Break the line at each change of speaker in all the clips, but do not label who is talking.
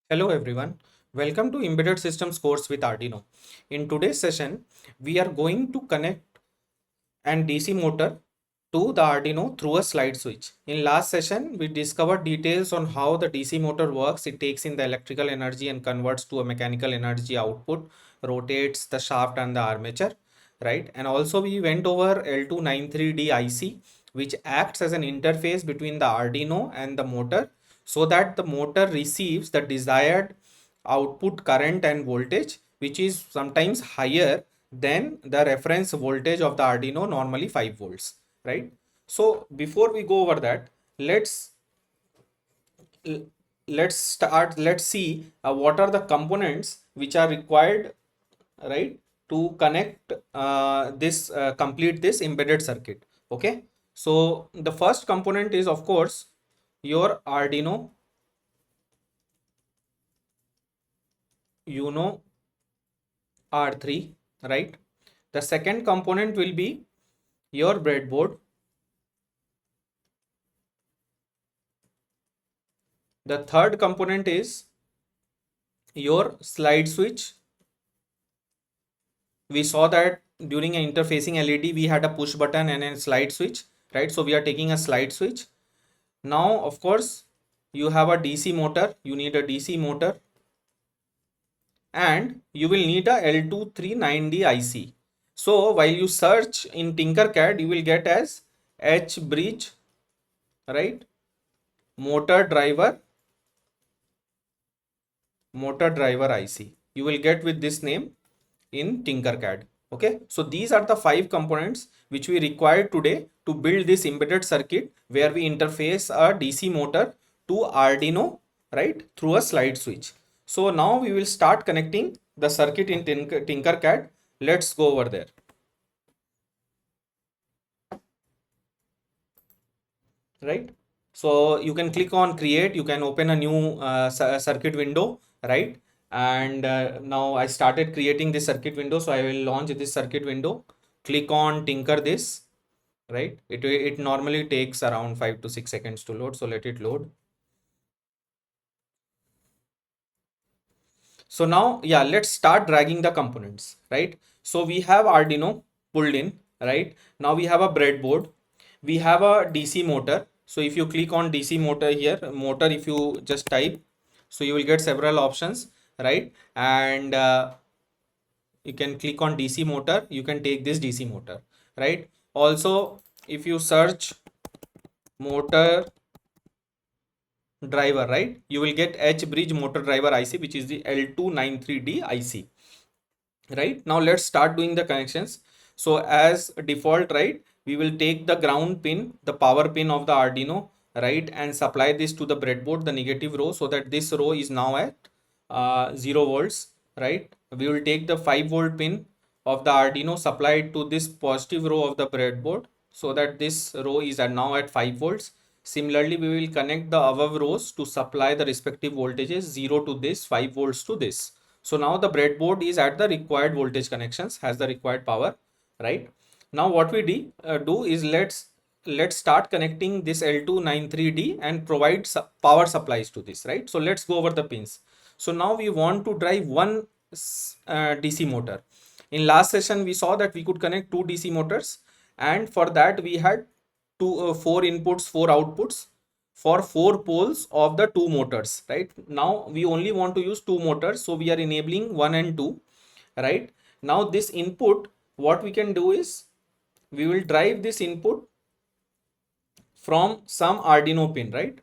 Hello everyone, welcome to Embedded Systems course with Arduino. In today's session, we are going to connect an DC motor to the Arduino through a slide switch. In last session, we discovered details on how the DC motor works. It takes in the electrical energy and converts to a mechanical energy output, rotates the shaft and the armature, right? And also we went over L293D IC, which acts as an interface between the Arduino and the motor so that the motor receives the desired output current and voltage, which is sometimes higher than the reference voltage of the Arduino, normally 5 volts, right? So before we go over that, let's let's see what are the components which are required, right, to connect this complete this embedded circuit. Okay, so the first component is of course your Arduino Uno R3, right? The second component will be your breadboard. The third component is your slide switch. We saw that during an interfacing LED we had a push button and a slide switch, right? So we are taking a slide switch. Now of course you have a DC motor, you need a DC motor, and you will need a L239D IC. So while you search in Tinkercad, you will get as H bridge, right, motor driver IC. You will get with this name in Tinkercad. Okay, so these are the 5 components which we require today to build this embedded circuit where we interface a DC motor to Arduino, right, through a slide switch. So now we will start connecting the circuit in Tinkercad. Let's go over there. Right, so you can click on create, you can open a new circuit window, right? And now I started creating this circuit window, so I will launch this circuit window, click on tinker this, right? It normally takes around 5 to 6 seconds to load, so let it load. So now, yeah, let's start dragging the components, right? So we have Arduino pulled in, right? Now we have a breadboard, we have a DC motor. So if you click on DC motor here, motor, if you just type, so you will get several options, right? And you can click on DC motor, you can take this DC motor, right? Also, if you search motor driver, right, you will get H bridge motor driver IC, which is the L293D IC. Right, now let's start doing the connections. So as default, right, we will take the ground pin, the power pin of the Arduino, right, and supply this to the breadboard, the negative row, so that this row is now at 0 volts, right? We will take the 5-volt pin of the Arduino, supply it to this positive row of the breadboard, so that this row is now at 5 volts. Similarly, we will connect the above rows to supply the respective voltages, 0 to this, 5 volts to this. So now the breadboard is at the required voltage connections, has the required power, right? Now what we do is let's start connecting this L293D and provide power supplies to this, right? So let's go over the pins. So now we want to drive one DC motor. In last session we saw that we could connect 2 DC motors, and for that we had 4 inputs, 4 outputs for 4 poles of the 2 motors, right? Now we only want to use 2 motors, so we are enabling 1 and 2, right? Now this input, what we can do is we will drive this input from some Arduino pin, right?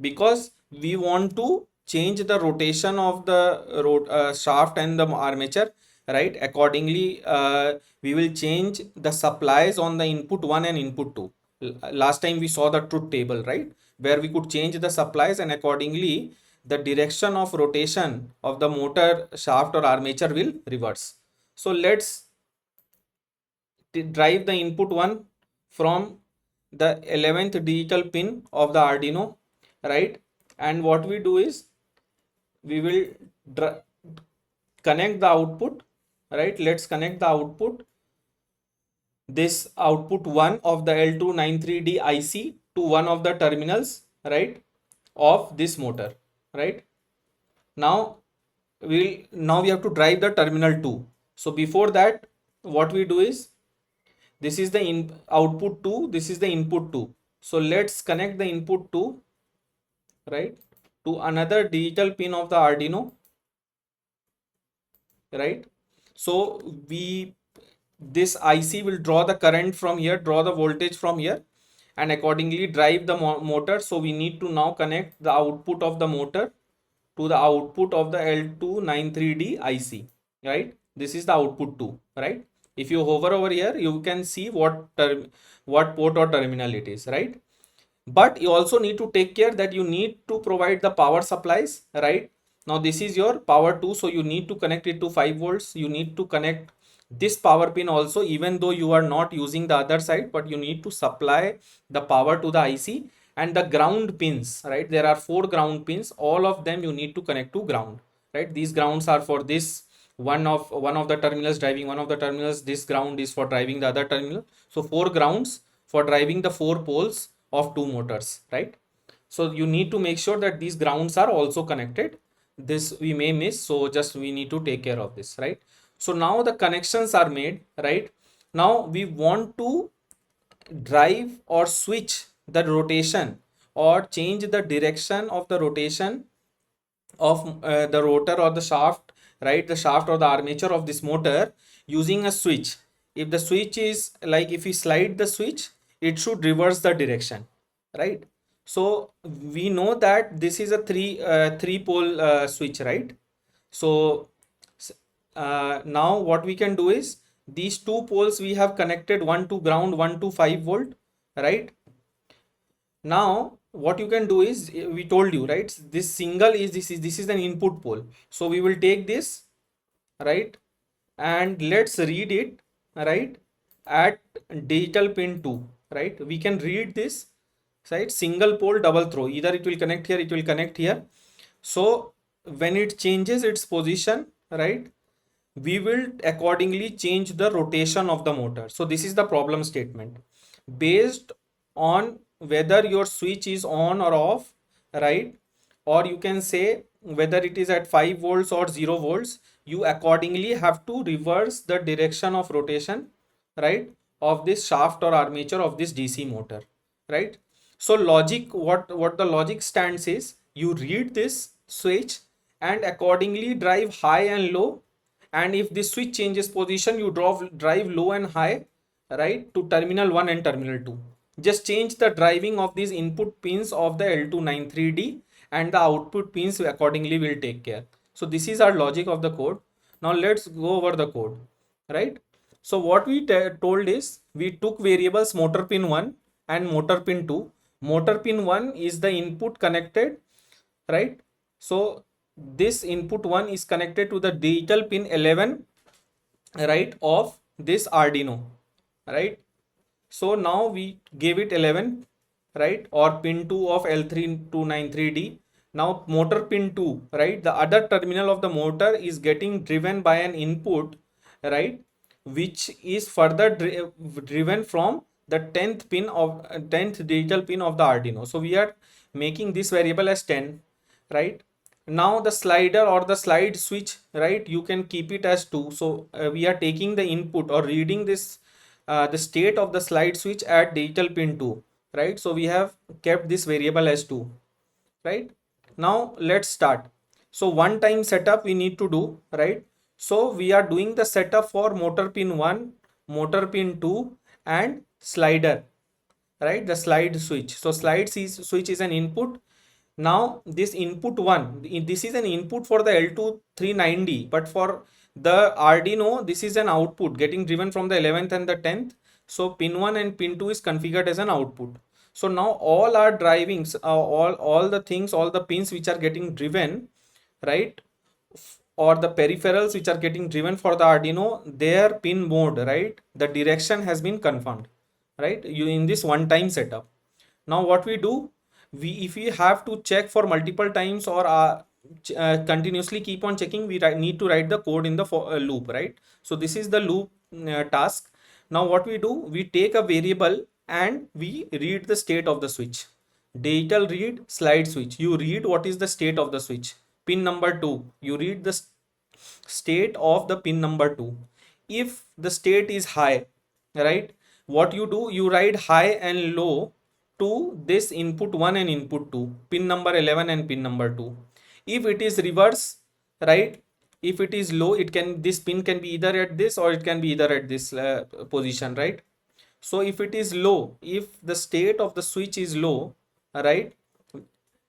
Because we want to change the rotation of the shaft and the armature, right? Accordingly, we will change the supplies on the input 1 and input 2. Last time we saw the truth table, right, where we could change the supplies, and accordingly the direction of rotation of the motor shaft or armature will reverse. So let's drive the input 1 from the 11th digital pin of the Arduino, right? And what we do is we will connect the output, right? Let's connect the output, this output 1 of the L293D IC, to one of the terminals, right, of this motor, right? Now we have to drive the terminal 2. So before that, what we do is, this is the output 2, this is the input 2. So let's connect the input 2, right, to another digital pin of the Arduino, right? So this IC will draw the current from here, draw the voltage from here, and accordingly drive the motor. So we need to now connect the output of the motor to the output of the L293D IC, right? This is the output 2, right? If you hover over here, you can see what port or terminal it is, right? But you also need to take care that you need to provide the power supplies, right? Now this is your power 2, so you need to connect it to 5 volts. You need to connect this power pin also, even though you are not using the other side, but you need to supply the power to the IC. And the ground pins, right, there are 4 ground pins, all of them you need to connect to ground, right? These grounds are for this one of the terminals driving one of the terminals, this ground is for driving the other terminal. So 4 grounds for driving the 4 poles of 2 motors, right? So you need to make sure that these grounds are also connected. This we may miss, so just we need to take care of this, right? So now the connections are made, right? Now we want to drive or switch the rotation or change the direction of the rotation of the rotor or the shaft, right, the shaft or the armature of this motor, using a switch. If the switch is like, if we slide the switch, it should reverse the direction, right? So we know that this is a three pole switch, right? So now what we can do is, these 2 poles we have connected, one to ground, one to 5 volt, right? Now what you can do is, we told you, right, this single is this is an input pole. So we will take this, right, and let's read it, right, at digital pin 2, right? We can read this, right, single pole double throw, either it will connect here, it will connect here. So when it changes its position, right, we will accordingly change the rotation of the motor. So this is the problem statement. Based on whether your switch is on or off, right, or you can say whether it is at 5 volts or 0 volts, you accordingly have to reverse the direction of rotation, right, of this shaft or armature of this DC motor, right? So logic, what the logic stands is, you read this switch and accordingly drive high and low, and if the switch changes position, you drive low and high, right, to terminal 1 and terminal 2. Just change the driving of these input pins of the L293D, and the output pins accordingly will take care. So this is our logic of the code. Now let's go over the code, right? So what we told is, we took variables motor pin 1 and motor pin 2. Motor pin 1 is the input connected, right? So this input 1 is connected to the digital pin 11, right, of this Arduino, right? So now we gave it 11, right, or pin 2 of L3293D. Now motor pin 2, right, the other terminal of the motor is getting driven by an input, right, which is further driven from the 10th pin of 10th digital pin of the Arduino. So we are making this variable as 10, right? Now the slider or the slide switch, right, you can keep it as 2. So we are taking the input or reading this the state of the slide switch at digital pin 2, right? So we have kept this variable as 2, right? Now let's start. So one time setup we need to do, right? So we are doing the setup for motor pin 1, motor pin 2 and slider, right, the slide switch. So switch is an input. Now this input 1, this is an input for the L239D, but for the Arduino this is an output getting driven from the 11th and the 10th. So pin 1 and pin 2 is configured as an output. So now all our drivings, all the things, all the pins which are getting driven, right, or the peripherals which are getting driven for the Arduino, their pin mode, right, the direction has been confirmed, right, you in this one time setup. Now what we do, if we have to check for multiple times or continuously keep on checking, we need to write the code in the loop, right? So this is the loop task. Now what we do, we take a variable and we read the state of the switch. Digital read slide switch, you read what is the state of the switch, pin number 2, you read the state of the pin number 2. If the state is high, right, what you do, you write high and low to this input 1 and input 2, pin number 11 and pin number 2. If it is reverse, right, if it is low, it can, this pin can be either at this or it can be either at this position, right? So if it is low, if the state of the switch is low, right,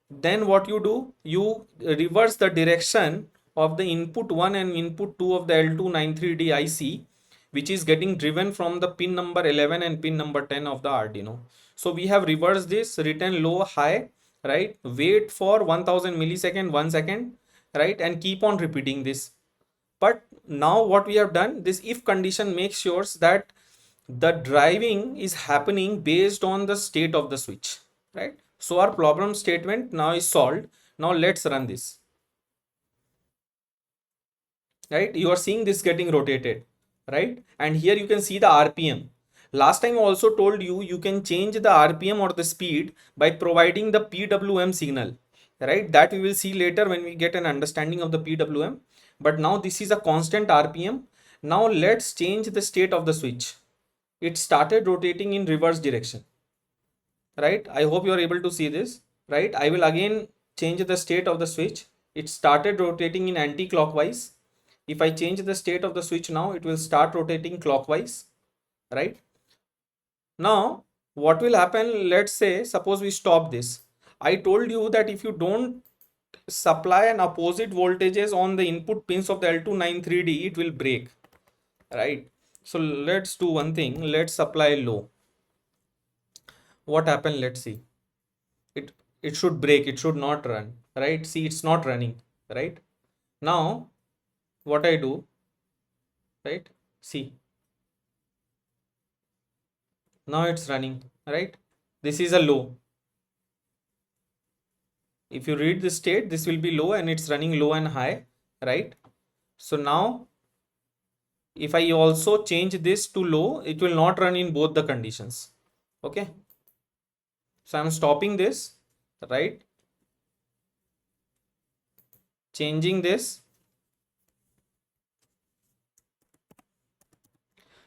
then what you do, you reverse the direction of the input 1 and input 2 of the L293D IC, which is getting driven from the pin number 11 and pin number 10 of the Arduino. So we have reversed this, written low, high, right, wait for 1000 millisecond, 1 second, right, and keep on repeating this. But now what we have done, this if condition makes sure that the driving is happening based on the state of the switch, right? So our problem statement now is solved. Now let's run this, right? You are seeing this getting rotated, right? And here you can see the RPM. Last time I also told you, you can change the RPM or the speed by providing the PWM signal, right? That we will see later when we get an understanding of the PWM. But now this is a constant RPM. Now let's change the state of the switch. It started rotating in reverse direction, right? I hope you are able to see this, right? I will again change the state of the switch. It started rotating in anti-clockwise. If I change the state of the switch now, it will start rotating clockwise, right? Now what will happen, let's say suppose we stop this. I told you that if you don't supply an opposite voltages on the input pins of the L293D, it will break, right? So let's do one thing, let's supply low. What happened, let's see. It should break, it should not run, right? See, it's not running, right? Now what I do, right, see, now it's running, right? This is a low. If you read the state, this will be low and it's running low and high, right? So now if I also change this to low, it will not run in both the conditions. Okay, so I'm stopping this, right, changing this.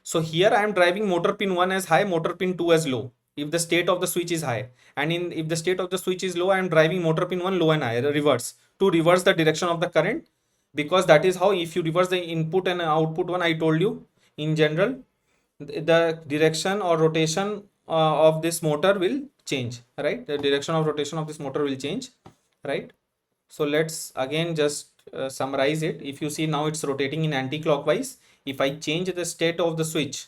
So here I am driving motor pin 1 as high, motor pin 2 as low, if the state of the switch is high, and if the state of the switch is low, I am driving motor pin 1 low and high, reverse, to reverse the direction of the current, because that is how, if you reverse the input and output one, I told you in general the direction or rotation of this motor will change, right? The direction of rotation of this motor will change, right? So let's again just summarize it. If you see, now it's rotating in anti-clockwise. If I change the state of the switch,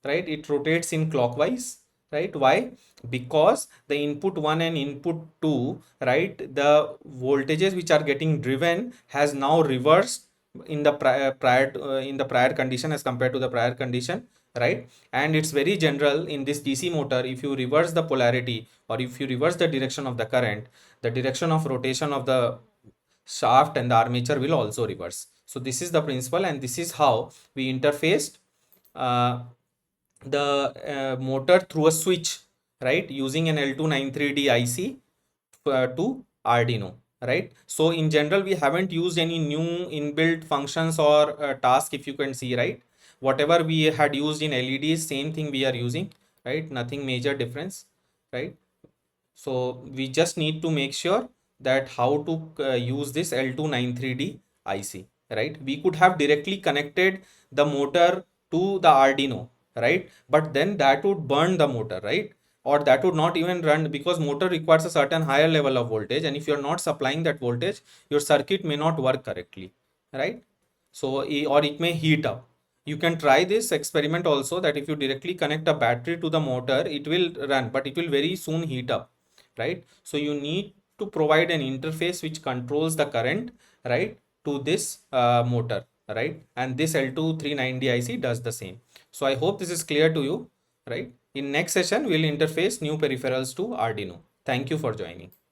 right, it rotates in clockwise, right? Why? Because the input 1 and input 2, right, the voltages which are getting driven has now reversed in the prior condition as compared to the prior condition, right? And it's very general in this DC motor, if you reverse the polarity or if you reverse the direction of the current, the direction of rotation of the shaft and the armature will also reverse. So this is the principle, and this is how we interfaced uh, the motor through a switch, right, using an L293D IC to Arduino, right? So in general, we haven't used any new inbuilt functions or task, if you can see, right? Whatever we had used in LEDs, same thing we are using, right? Nothing major difference, right? So we just need to make sure that how to use this L293D IC, right? We could have directly connected the motor to the Arduino, right? But then that would burn the motor, right? Or that would not even run, because motor requires a certain higher level of voltage, and if you're not supplying that voltage, your circuit may not work correctly, right? So or it may heat up. You can try this experiment also, that if you directly connect a battery to the motor, it will run, but it will very soon heat up, right? So you need to provide an interface which controls the current, right, to this motor, right? And this L239D IC does the same. So I hope this is clear to you, right? In next session, we'll interface new peripherals to Arduino. Thank you for joining.